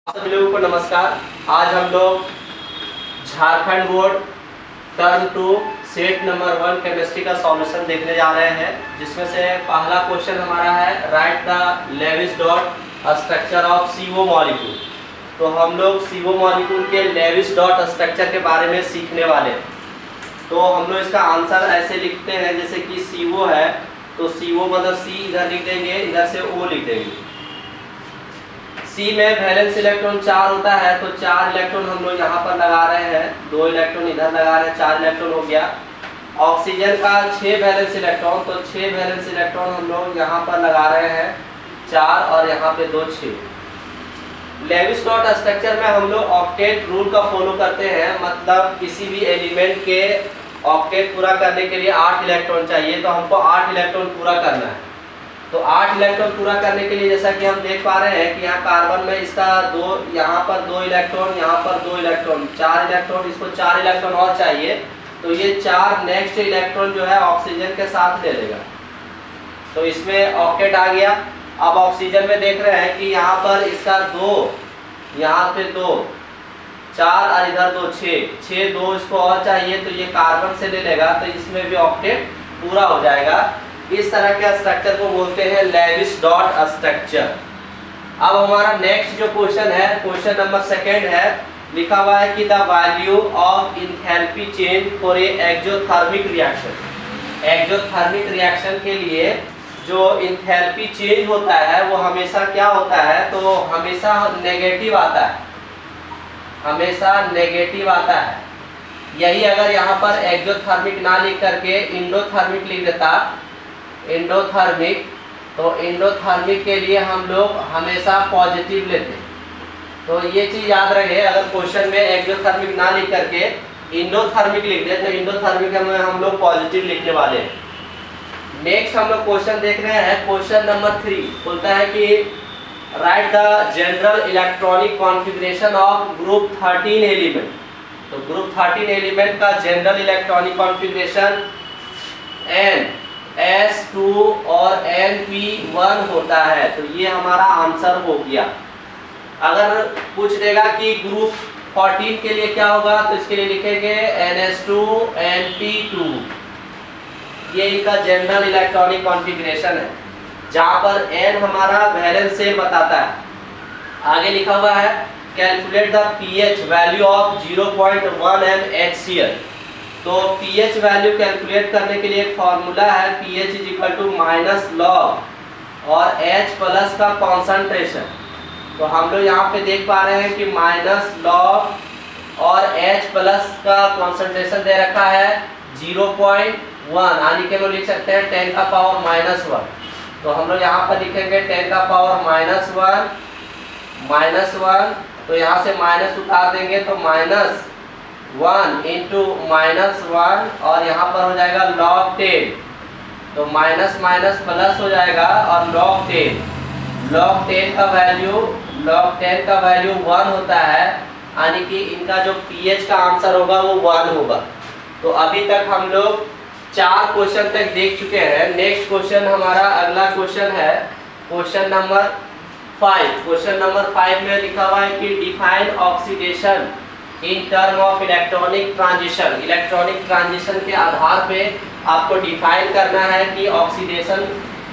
सभी लोगों को नमस्कार। आज हम लोग Jharkhand board term 2 set number 1 chemistry का सॉल्यूशन देखने जा रहे हैं, जिसमें से पहला क्वेश्चन हमारा है write the Lewis dot structure of CO molecule. तो हम लोग CO मॉलिक्यूल के लेविस डॉट स्ट्रक्चर के बारे में सीखने वाले हैं। तो हम लोग इसका आंसर ऐसे लिखते हैं, जैसे कि CO है तो CO मतलब C इधर लिख देंगे, इधर से O लिख देंगे। C में वैलेंस इलेक्ट्रॉन 4 होता है, तो 4 इलेक्ट्रॉन हम लोग यहाँ पर लगा रहे हैं, 2 इलेक्ट्रॉन इधर लगा रहे हैं, 4 इलेक्ट्रॉन हो गया। ऑक्सीजन का 6 वैलेंस इलेक्ट्रॉन, तो 6 वैलेंस इलेक्ट्रॉन हम लोग यहाँ पर लगा रहे हैं 4 और यहाँ पे 2 6। लेविस डॉट स्ट्रक्चर में हम लोग ऑक्टेट रूल का फॉलो करते हैं, मतलब किसी भी एलिमेंट के ऑक्टेट पूरा करने के लिए 8 इलेक्ट्रॉन चाहिए, तो हमको 8 इलेक्ट्रॉन पूरा करना है। तो 8 इलेक्ट्रॉन पूरा करने के लिए जैसा कि हम देख पा रहे हैं कि यहाँ कार्बन में इसका 2, यहाँ पर 2 इलेक्ट्रॉन, यहाँ पर 2 इलेक्ट्रॉन, 4 इलेक्ट्रॉन, इसको 4 इलेक्ट्रॉन और चाहिए, तो ये 4 नेक्स्ट इलेक्ट्रॉन जो है ऑक्सीजन के साथ ले लेगा। तो इसमें ऑक्टेट आ गया। अब ऑक्सीजन में देख रहे हैं कि यहाँ पर इसका 2, यहाँ पे 2, 4 और इधर 2, 6, 2 इसको और चाहिए, तो ये कार्बन से ले लेगा, तो इसमें भी ऑक्टेट पूरा हो जाएगा। इस तरह के स्ट्रक्चर को बोलते हैं लेविस डॉट स्ट्रक्चर। अब हमारा नेक्स्ट जो क्वेश्चन है, क्वेश्चन नंबर 2 है, लिखा हुआ है कि the value of enthalpy change for a exothermic reaction. Exothermic reaction के लिए जो एंथैल्पी चेंज होता है वो हमेशा क्या होता है, तो हमेशा नेगेटिव आता है, हमेशा नेगेटिव आता है। यही अगर यहाँ पर एक्सोथर्मिक ना लिख करके एंडोथर्मिक लिख देता, एंडोथर्मिक, तो एंडोथर्मिक के लिए हम लोग हमेशा पॉजिटिव लेते। तो ये चीज़ याद रहे, अगर क्वेश्चन में एक्सोथर्मिक ना लिख करके एंडोथर्मिक लिख दे तो एंडोथर्मिक में हम लोग पॉजिटिव लिखने वाले हैं। नेक्स्ट हम लोग क्वेश्चन देख रहे हैं, क्वेश्चन नंबर 3 बोलता है कि write the general electronic configuration of group 13 element. तो ग्रुप 13 एलिमेंट का जनरल इलेक्ट्रॉनिक कॉन्फ़िगरेशन S2 और Np1 होता है। तो ये हमारा आंसर हो गया। अगर पूछ देगा कि ग्रुप 14 के लिए क्या होगा, तो इसके लिए लिखेंगे NH2 Np2। ये इनका जनरल इलेक्ट्रॉनिक कॉन्फ़िगरेशन है, जहाँ पर N हमारा वैलेंस शेल बताता है। आगे लिखा हुआ है calculate the pH value of 0.1 HCl। तो pH वैल्यू कैलकुलेट करने के लिए एक फार्मूला है, pH = -log और H प्लस का कॉन्सेंट्रेशन। तो हम लोग यहाँ पे देख पा रहे हैं कि -log और H प्लस का कॉन्सेंट्रेशन दे रखा है 0.1, यानी कि हम लोग लिख सकते हैं 10⁻⁻1। तो हम लोग यहाँ पर लिखेंगे 10⁻⁻1 -1, तो यहाँ से माइनस उतार देंगे तो -1 × -1 और यहाँ पर हो जाएगा log 10। तो माइनस माइनस प्लस हो जाएगा और log 10, log 10 का वैल्यू 1 होता है, यानी कि इनका जो pH का आंसर होगा वो 1 होगा। तो अभी तक हम लोग 4 क्वेश्चन तक देख चुके हैं। नेक्स्ट क्वेश्चन हमारा अगला क्वेश्चन है क्वेश्चन नंबर 5। क्वेश्चन नंबर 5 में लिखा हुआ है कि define oxidation in term of electronic transition. Electronic transition के आधार पे आपको डिफाइन करना है कि ऑक्सीडेशन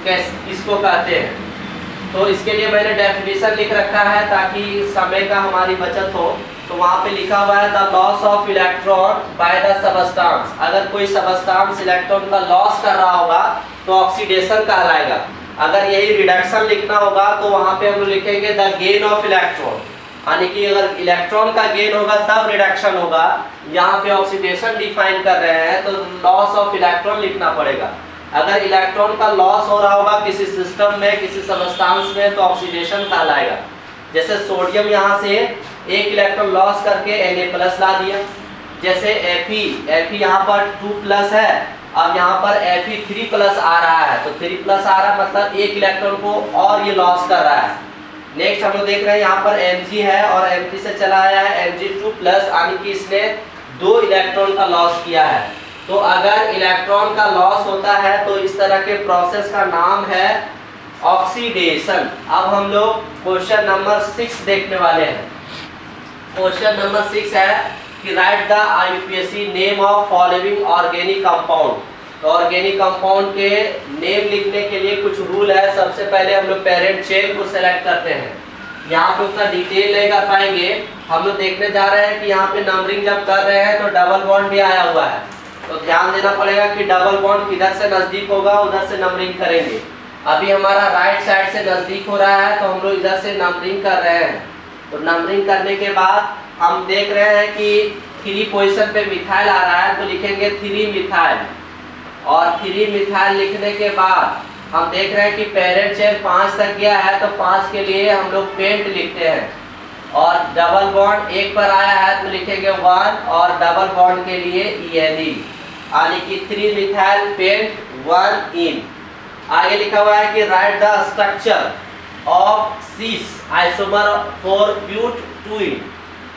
किसको कहते हैं। तो इसके लिए मैंने डेफिनेशन लिख रखा है ताकि समय का हमारी बचत हो। तो वहाँ पे लिखा हुआ है the loss of electron by the substance. अगर कोई सबस्टांस इलेक्ट्रॉन का लॉस कर रहा होगा तो ऑक्सीडेशन कहलाएगा। अगर यही रिडक्शन लिखना होगा तो वहाँ पे हम लोग लिखेंगे द गेन ऑफ इलेक्ट्रॉन, यानी कि अगर इलेक्ट्रॉन का गेन होगा तब रिडक्शन होगा। यहाँ पे ऑक्सीडेशन डिफाइन कर रहे हैं तो लॉस ऑफ इलेक्ट्रॉन लिखना पड़ेगा। अगर इलेक्ट्रॉन का लॉस हो रहा होगा किसी सिस्टम में, किसी सबस्टांस में, तो ऑक्सीडेशन कहलाएगा। जैसे सोडियम यहाँ से 1 इलेक्ट्रॉन लॉस करके Na+ ला दिया। जैसे Fe यहाँ पर 2+ है, अब यहाँ पर Fe3+ आ रहा है, तो 3+ आ रहा है मतलब 1 इलेक्ट्रॉन को और ये लॉस कर रहा है। नेक्स्ट हम लोग देख रहे हैं यहाँ पर Mg है और Mg से चला आया है Mg2+, यानी कि इसने 2 इलेक्ट्रॉन का लॉस किया है। तो अगर इलेक्ट्रॉन का लॉस होता है तो इस तरह के प्रोसेस का नाम है ऑक्सीडेशन। अब हम लोग क्वेश्चन नंबर 6 देखने वाले हैं। क्वेश्चन नंबर 6 है कि write the UPSC name of following organic compound. तो ऑर्गेनिक कंपाउंड के नेम लिखने के लिए कुछ रूल है। सबसे पहले हम लोग पेरेंट चेन को सेलेक्ट करते हैं। यहाँ पे उतना डिटेल नहीं कर पाएंगे, हम लोग देखने जा रहे हैं कि यहाँ पे नंबरिंग जब कर रहे हैं तो डबल बॉन्ड भी आया हुआ है, तो ध्यान देना पड़ेगा कि डबल बॉन्ड किधर से नजदीक होगा उधर से नंबरिंग करेंगे। अभी हमारा राइट साइड से नजदीक हो रहा है तो हम लोग इधर से नंबरिंग कर रहे हैं। तो नंबरिंग करने के बाद हम देख रहे हैं कि 3 पोजीशन पे मिथाइल आ रहा है, तो लिखेंगे 3 मिथाइल। और 3 मिथाइल लिखने के बाद हम देख रहे हैं कि पेरेंट चेन 5 तक गया है, तो 5 के लिए हम लोग पेंट लिखते हैं। और डबल बॉन्ड 1 पर आया है तो लिखेंगे 1, और डबल बॉन्ड के लिए ENE, यानी कि 3 मिथाइल पेंट 1 इन। आगे लिखा हुआ है कि write the structure of cis isomer for but two yne.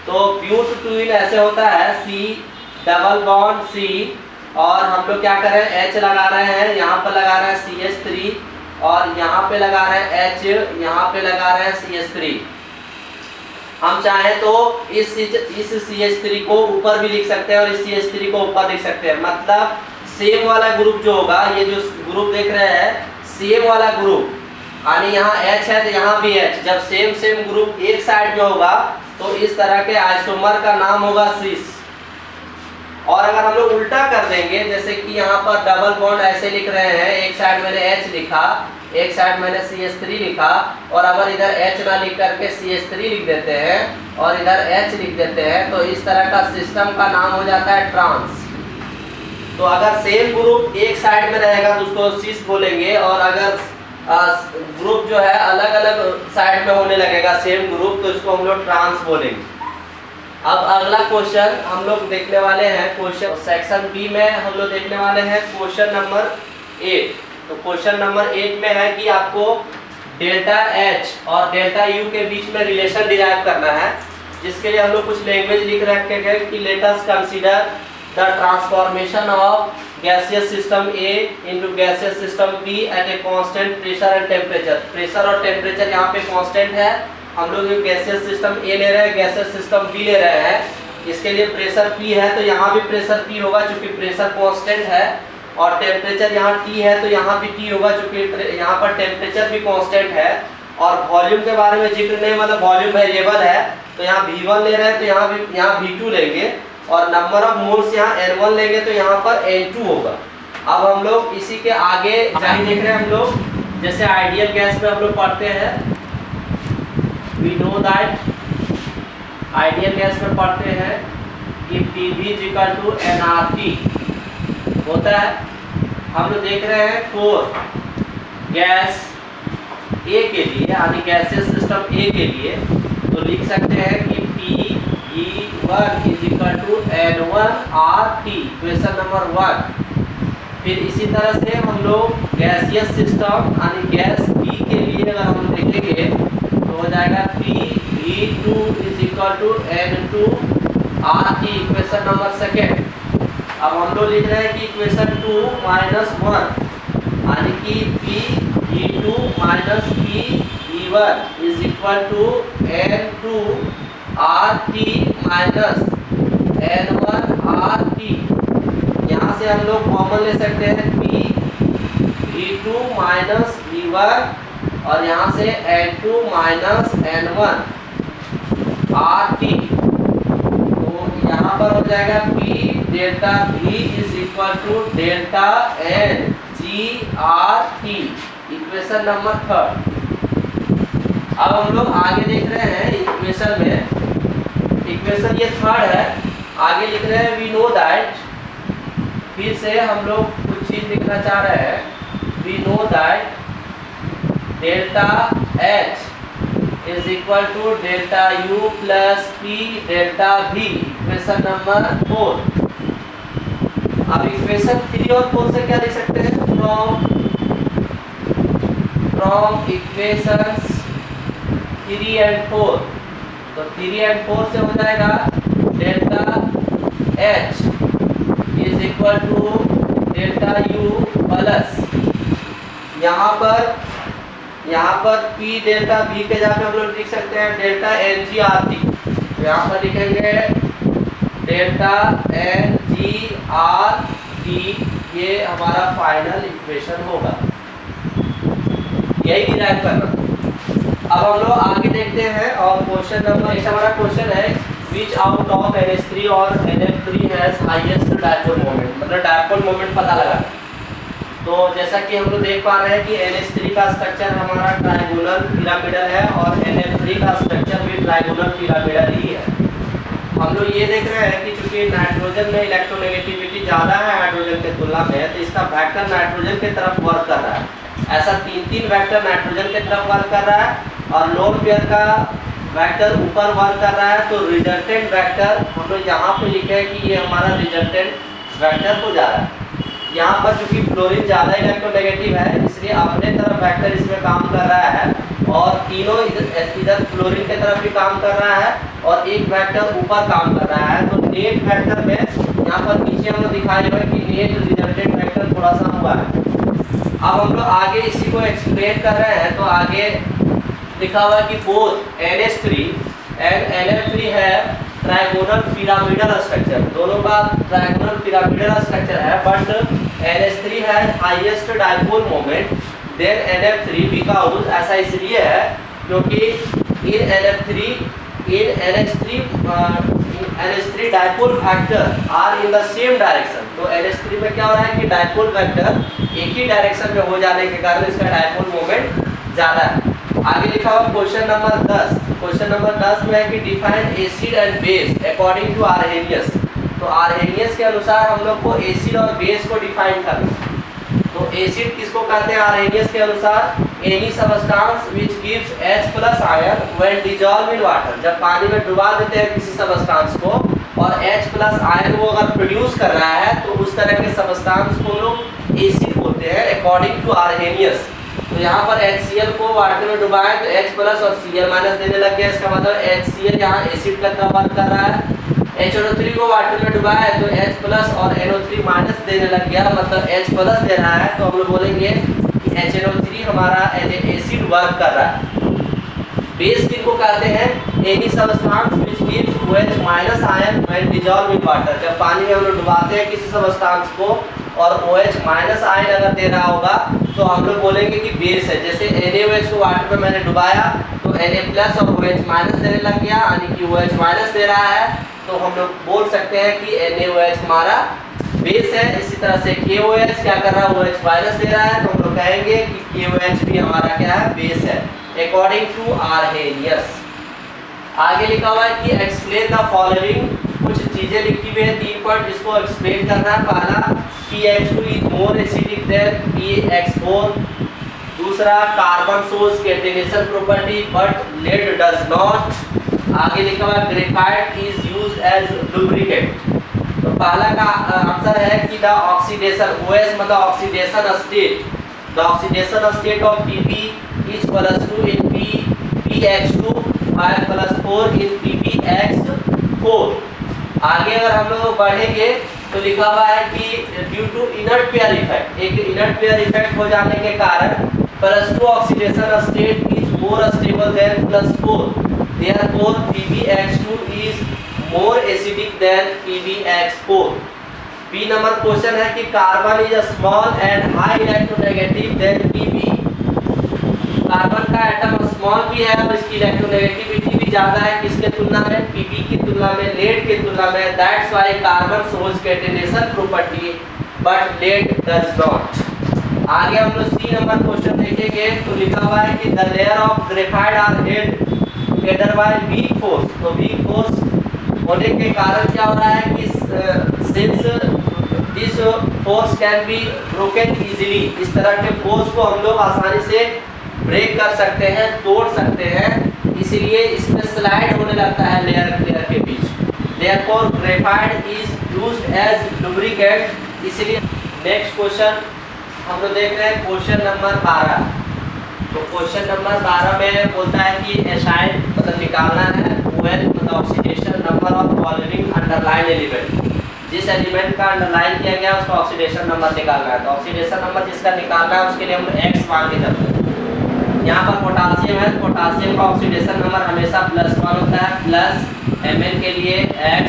तो ब्यूट-टूइन ऐसे होता है, C डबल बॉन्ड C, और हम लोग क्या कर रहे हैं, H लगा रहे हैं, यहाँ पर लगा रहे हैं CH3, और यहाँ पे लगा रहे हैं H, यहाँ पे लगा रहे हैं CH3। हम चाहें तो इस CH3 को ऊपर भी लिख सकते हैं और इस CH3 को ऊपर लिख सकते हैं। मतलब सेम वाला ग्रुप जो होगा, ये जो ग्रुप देख रहे हैं सेम वाला ग्रुप, यानी यहाँ H है तो यहाँ भी H, जब सेम ग्रुप एक साइड में होगा तो इस तरह के आइसोमर का नाम होगा सीस। और अगर हम लोग उल्टा कर देंगे, जैसे कि यहाँ पर डबल बॉन्ड ऐसे लिख रहे हैं, एक साइड मैंने H लिखा, एक साइड मैंने CH3 लिखा, और अगर इधर H ना लिख करके CH3 लिख देते हैं और इधर H लिख देते हैं, तो इस तरह का सिस्टम का नाम हो जाता है ट्रांस। तो अगर सेम ग्रुप एक साइड में रहेगा तो उसको सीस बोलेंगे, और अगर ग्रुप जो है अलग अलग साइड में होने लगेगा सेम ग्रुप, तो इसको हम लोग ट्रांस बोलेंगे। अब अगला क्वेश्चन हम लोग देखने वाले हैं, क्वेश्चन सेक्शन बी में हम लोग देखने वाले हैं क्वेश्चन नंबर 8। तो क्वेश्चन नंबर 8 में है कि आपको डेल्टा H और डेल्टा U के बीच में रिलेशन डिराइव करना है, जिसके लिए हम लोग कुछ लैंग्वेज लिख रखे हैं कि let us consider the transformation of gaseous system A into gaseous system B at a constant pressure and temperature. Pressure और टेम्परेचर यहाँ पे कांस्टेंट है, हम लोग गैसियस सिस्टम A ले रहे हैं, गैसियस सिस्टम B ले रहे हैं। इसके लिए प्रेशर P है तो यहाँ भी प्रेशर P होगा चूंकि प्रेशर कांस्टेंट है, और टेम्परेचर यहाँ T है तो यहाँ भी T होगा चूंकि यहाँ पर टेम्परेचर भी कांस्टेंट है। और वॉल्यूम के बारे में जिक्र नहीं, मतलब वॉल्यूम वेरिएबल है, तो यहाँ V1 ले रहे हैं तो यहाँ V2 लेंगे, और नंबर ऑफ मोल्स यहाँ N1 लेंगे तो यहाँ पर N2 होगा। अब हम लोग इसी के आगे जारी देख रहे हैं हम लोग, जैसे आइडियल गैस में हम लोग पढ़ते हैं, we know that ideal gas में पढ़ते हैं कि PV = nRT होता है। हम लोग देख रहे हैं 4 गैस A के लिए, यानी गैसियस सिस्टम A के लिए, तो लिख सकते हैं कि PV1 = N1RT, क्वेश्चन नंबर 1। फिर इसी तरह से हम लोग गैसियस सिस्टम यानी गैस B के लिए अगर हम देखेंगे तो हो जाएगा PV2 = N2RT, क्वेश्चन नंबर 2। अब हम लोग लिख रहे हैं कि इक्वेशन 2 - 1 यानी कि PV2 - PV1 = N2RT - N1RT। यहाँ से हम लोग कॉमन ले सकते हैं PV2 - V1, और यहाँ से N2 - N1RT। तो यहाँ पर हो जाएगा P delta V = delta NGRT, equation number 3। अब हम लोग आगे देख रहे हैं इक्वेशन में, इक्वेशन ये 3rd है, आगे लिख रहे हैं वी नो दैट। फिर से हम लोग कुछ चीज लिखना चाह रहे हैं, we know that delta H = delta U + P delta V, equation number 4। अब इक्वेशन 3 और 4 से क्या लिख सकते हैं, फ्रॉम इक्वेशंस 3 and 4। तो 3 and 4 से हो जाएगा delta H = delta U plus, यहाँ पर यहाँ पर P डेल्टा V के जगह पे हम लोग लिख सकते हैं डेल्टा NGRT। तो यहाँ पर लिखेंगे डेल्टा NGRT, ये हमारा फाइनल इक्वेशन होगा, यही डिराइव करना। अब हम लोग आगे देखते हैं और क्वेश्चन नंबर एक हमारा क्वेश्चन है विच आउट ऑफ NH3 और NF3 has highest dipole moment, मतलब डायपोल मोमेंट पता लगा। तो जैसा कि हम लोग देख पा रहे हैं कि NH3 का स्ट्रक्चर हमारा ट्रायंगुलर पिरामिडल है और NF3 का स्ट्रक्चर भी ट्रायंगुलर पिरामिडल ही है। हम लोग ये देख रहे हैं कि चूंकि नाइट्रोजन में इलेक्ट्रोनेगेटिविटी ज़्यादा है हाइड्रोजन की तुलना में, तो इसका वेक्टर नाइट्रोजन की तरफ वर्क कर रहा है। ऐसा तीन वेक्टर नाइट्रोजन की तरफ वर्क कर रहा है और लोन पेयर का वेक्टर ऊपर वर्क कर रहा है। तो रिजल्टेंट वेक्टर हम लोग यहाँ पे लिखे हैं कि ये हमारा रिजल्टेंट वेक्टर हो जा रहा है। यहाँ पर चूंकि फ्लोरीन ज़्यादा इलेक्ट्रोनेगेटिव है इसलिए अपने तरफ वेक्टर इसमें काम कर रहा है और तीनों इधर फ्लोरीन की तरफ भी काम कर रहा है और एक वेक्टर ऊपर काम कर रहा है। तो नेट वेक्टर में यहाँ पर नीचे हम लोग दिखाई हुआ है कि नेट रिजल्टेंट वेक्टर थोड़ा सा हुआ है। अब हम लोग आगे इसी को एक्सप्लेन कर रहे हैं। तो आगे लिखा हुआ है कि बोथ NH3 एंड NF3 है ट्रायंगुलर पिरामिडल स्ट्रक्चर, दोनों का ट्रायंगुलर पिरामिडल स्ट्रक्चर है, बट NH3 है highest dipole moment than NF3 because ऐसा इसलिए है क्योंकि in NH3 dipole factor are in the same direction. तो NH3 में क्या हो रहा है कि डायपोल फैक्टर एक ही डायरेक्शन में हो जाने के कारण इसका डायपोल मोमेंट ज़्यादा है। आगे लिखा हुआ क्वेश्चन नंबर 10। क्वेश्चन नंबर 10 में है कि define acid and base according to Arrhenius. तो आर्हेनियस के अनुसार हम लोग को एसिड और बेस को डिफाइन करना। तो एसिड किसको कहते हैं आर्हेनियस के अनुसार? Any substance which gives H+ ion when dissolve in water. जब पानी में डुबा देते हैं किसी सबस्टांस को और H+ आयन वो अगर प्रोड्यूस कर रहा है तो उस तरह के सबस्टांस को लोग एसिड बोलते हैं अकॉर्डिंग टू आर्हेनियस। तो यहाँ पर HCl को वाटर में डुबाएं तो H+ और Cl- देने लग गया, इसका मतलब HCl यहाँ एसिड का तरह वर्क कर रहा है। HNO3 को वाटर में डुबाया तो H+ और NO3- देने लग गया, मतलब H+ दे रहा है। तो हम लोग बोलेंगे कि HNO3 हमारा एज ए एसिड वर्क कर रहा है। बेस किनको कहते हैं? Any substance which gives OH- ion when dissolve in water. जब पानी में हम लोग डुबाते हैं किसी सबस्टांस को और OH- आयन अगर दे रहा होगा तो हम लोग बोलेंगे कि बेस है। जैसे NaOH को वाटर में मैंने डुबाया तो Na+ और OH- देने लग गया, यानी कि OH- दे रहा है, तो हम लोग बोल सकते हैं कि NaOH हमारा बेस है। इसी तरह से KOH क्या कर रहा है? OH- दे रहा है, तो हम लोग कहेंगे कि KOH भी हमारा क्या है? बेस है अकॉर्डिंग टू आर्हेनियस। आगे लिखा हुआ है कि एक्सप्लेन द फॉलोइंग। कुछ चीजें लिखी हुई है 3 पॉइंट जिसको एक्सप्लेन करना है। पहला PH2 is more acidic than PX4। दूसरा carbon shows catenation property but lead does not. आगे लिखा हुआ है graphite is used as lubricant. तो पहला का आंसर है कि द ऑक्सीडेशन OS मतलब oxidation state, the oxidation state of PP is +2 in PH2 और +4 in PBX4। आगे अगर हम लोग बढ़ेंगे तो लिखा हुआ है कि due to inert pair effect, एक इनर्ट पेयर इफेक्ट हो जाने के कारण +2 oxidation state is more stable than +4, therefore PBX2 is more acidic than PBX4। B number question है कि carbon is small and high electronegative than PP। Carbon का atom small भी है और इसकी इलेक्ट्रोनेगेटिविटी भी ज्यादा है किसके तुलना में? PP की तुलना में, लेड की तुलना में। That's why carbon shows catenation property but lead does not. आगे हम लोग सी नंबर क्वेश्चन देखेंगे। तो लिखा हुआ है कि the layer of graphite are held together by weak force. तो वीक फोर्स होने के कारण क्या हो रहा है कि since this force can be broken easily, इस तरह के फोर्स को हम लोग आसानी से ब्रेक कर सकते हैं, तोड़ सकते हैं, इसीलिए इसमें स्लाइड होने लगता है लेयर के बीच। Therefore graphite is used as lubricant. इसीलिए नेक्स्ट क्वेश्चन हम लोग देख रहे हैं क्वेश्चन नंबर 12। तो क्वेश्चन नंबर 12 में बोलता है कि एसाइन मतलब निकालना है OH मतलब oxidation number of following underline element. जिस एलिमेंट का अंडरलाइन किया गया उसका ऑक्सीडेशन नंबर निकालना है। तो ऑक्सीडेशन नंबर जिसका निकालना है उसके लिए हम X मान के चलते हैं। यहाँ पर पोटासियम है, पोटासियम का ऑक्सीडेशन नंबर हमेशा +1 होता है, प्लस Mn के लिए x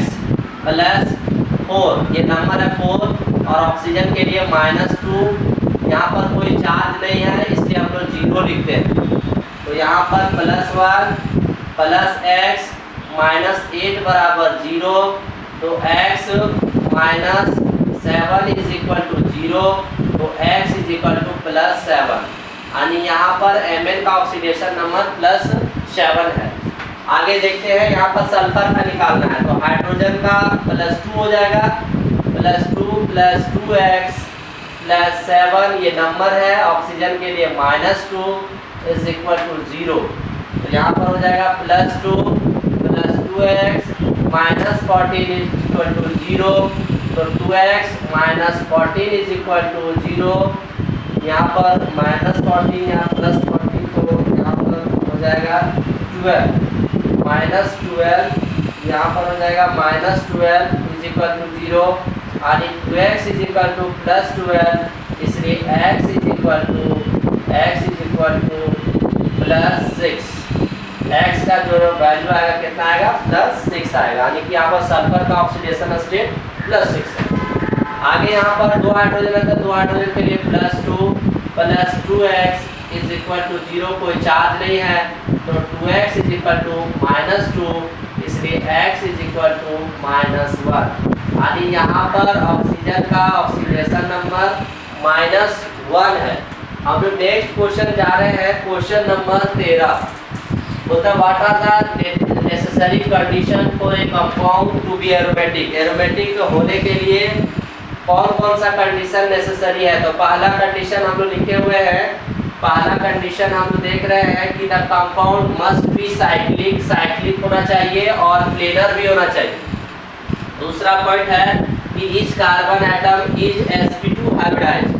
+ 4, ये नंबर है 4, और ऑक्सीजन के लिए -2। यहाँ पर कोई चार्ज नहीं है इसलिए हम लोग 0 लिखते हैं। तो यहाँ पर +1 + x -8 बराबर 0, तो x - 7 = 0, तो x = +7, यानी यहाँ पर Mn का ऑक्सीडेशन नंबर +7 है। आगे देखते हैं, यहाँ पर सल्फर का निकालना है, तो हाइड्रोजन का +2 हो जाएगा, +2 + 2x + 7, ये नंबर है। ऑक्सीजन के लिए -2 = 0, तो यहाँ पर हो जाएगा +2 + 2x -14 = 0, तो 2x - 14 = 0, यहाँ पर -14 या +14, तो यहाँ पर हो जाएगा 12 -12, यहाँ पर हो जाएगा -12 = 0, यानी 2x = +12, इसलिए x = +6। x का जो वैल्यू आएगा कितना आएगा, +6 आएगा, यानी कि यहाँ पर सल्फर का ऑक्सीडेशन स्टेट +6 है। आगे यहाँ पर 2 हाइड्रोजन है, तो 2 हाइड्रोजन के लिए +2 + 2x = 0, कोई चार्ज नहीं है, तो 2x = -2, इसलिए x = -1, यानी यहाँ पर ऑक्सीजन का ऑक्सीडेशन नंबर -1 है। हम लोग नेक्स्ट क्वेश्चन जा रहे हैं, question number 13। What are the necessary condition for a compound to be aromatic. Aromatic होने के लिए कौन कौन सा कंडीशन नेसेसरी है। तो पहला कंडीशन हम लोग लिखे हुए हैं, पहला कंडीशन हम देख रहे हैं कि the compound must be cyclic होना चाहिए और प्लेनर भी होना चाहिए। दूसरा पॉइंट है कि each carbon atom is sp2 hybridised,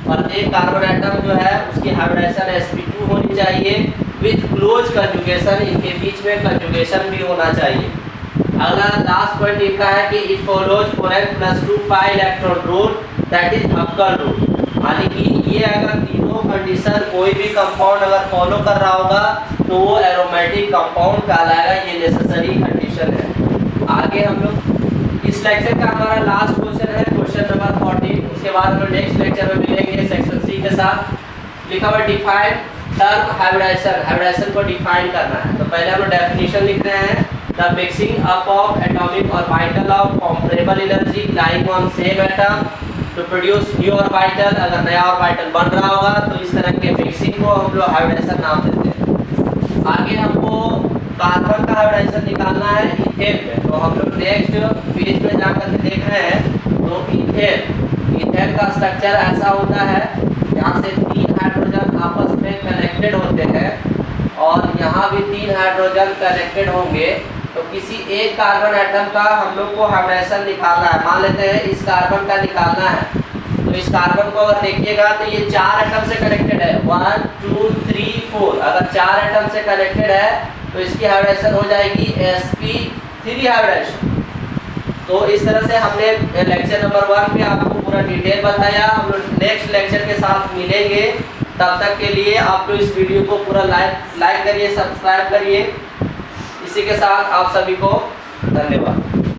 प्रत्येक कार्बन एटम जो है उसकी हाइब्रिडाइजेशन sp2 होनी चाहिए विथ क्लोज कंजुगेशन, इनके बीच में कंजुगेशन भी होना चाहिए। अगला लास्ट पॉइंट लिखा है कि it follows 4n+2 pi electron rule, that is हक्कल rule, यानी कि ये अगर तीनों कंडीशन कोई भी कंपाउंड अगर फॉलो कर रहा होगा तो वो एरोमेटिक कंपाउंड कहलाएगा, ये नेसेसरी कंडीशन है। आगे हम लोग इस लेक्चर का हमारा लास्ट क्वेश्चन है, क्वेश्चन नंबर 14। उसके बाद हम लोग नेक्स्ट लेक्चर में मिलेंगे सेक्शन सी के साथ। लिखा हुआ डिफाइन टर्म हाइब्रिडाइजेशन, हाइब्रिडाइजेशन को डिफाइन करना है। तो पहले हम लोग डेफिनेशन लिख रहे हैं, the mixing up of atomic orbital of comparable energy lying on same atom to produce new orbital. अगर नया ऑर्बिटल बन रहा होगा तो इस तरह के मिक्सिंग को हम लोग हाइब्रिडाइजेशन नाम देते हैं। आगे हमको कार्बन का हाइब्रिडाइजेशन निकालना है इथेन में, तो हम लोग नेक्स्ट पेज में जाकर के देख रहे हैं। तो इथेन का स्ट्रक्चर ऐसा होता है, यहाँ से 3 हाइड्रोजन आपस में कनेक्टेड होते हैं और यहाँ भी 3 हाइड्रोजन कनेक्टेड होंगे। तो किसी एक कार्बन एटम का हम लोग को हाइब्रिडाइजेशन निकालना है। मान लेते हैं इस कार्बन का निकालना है, तो इस कार्बन को अगर देखिएगा तो ये 4 एटम से कनेक्टेड है, 1 2 3 4। अगर 4 एटम से कनेक्टेड है तो इसकी हाइब्रिडाइजेशन हो जाएगी sp3 हाइब्रिडाइजेशन। तो इस तरह से हमने लेक्चर नंबर 1 में आपको पूरा डिटेल बताया। हम लोग नेक्स्ट लेक्चर के साथ मिलेंगे, तब तक के लिए आप लोग इस वीडियो को पूरा लाइक करिए, सब्सक्राइब करिए। इसी के साथ आप सभी को धन्यवाद।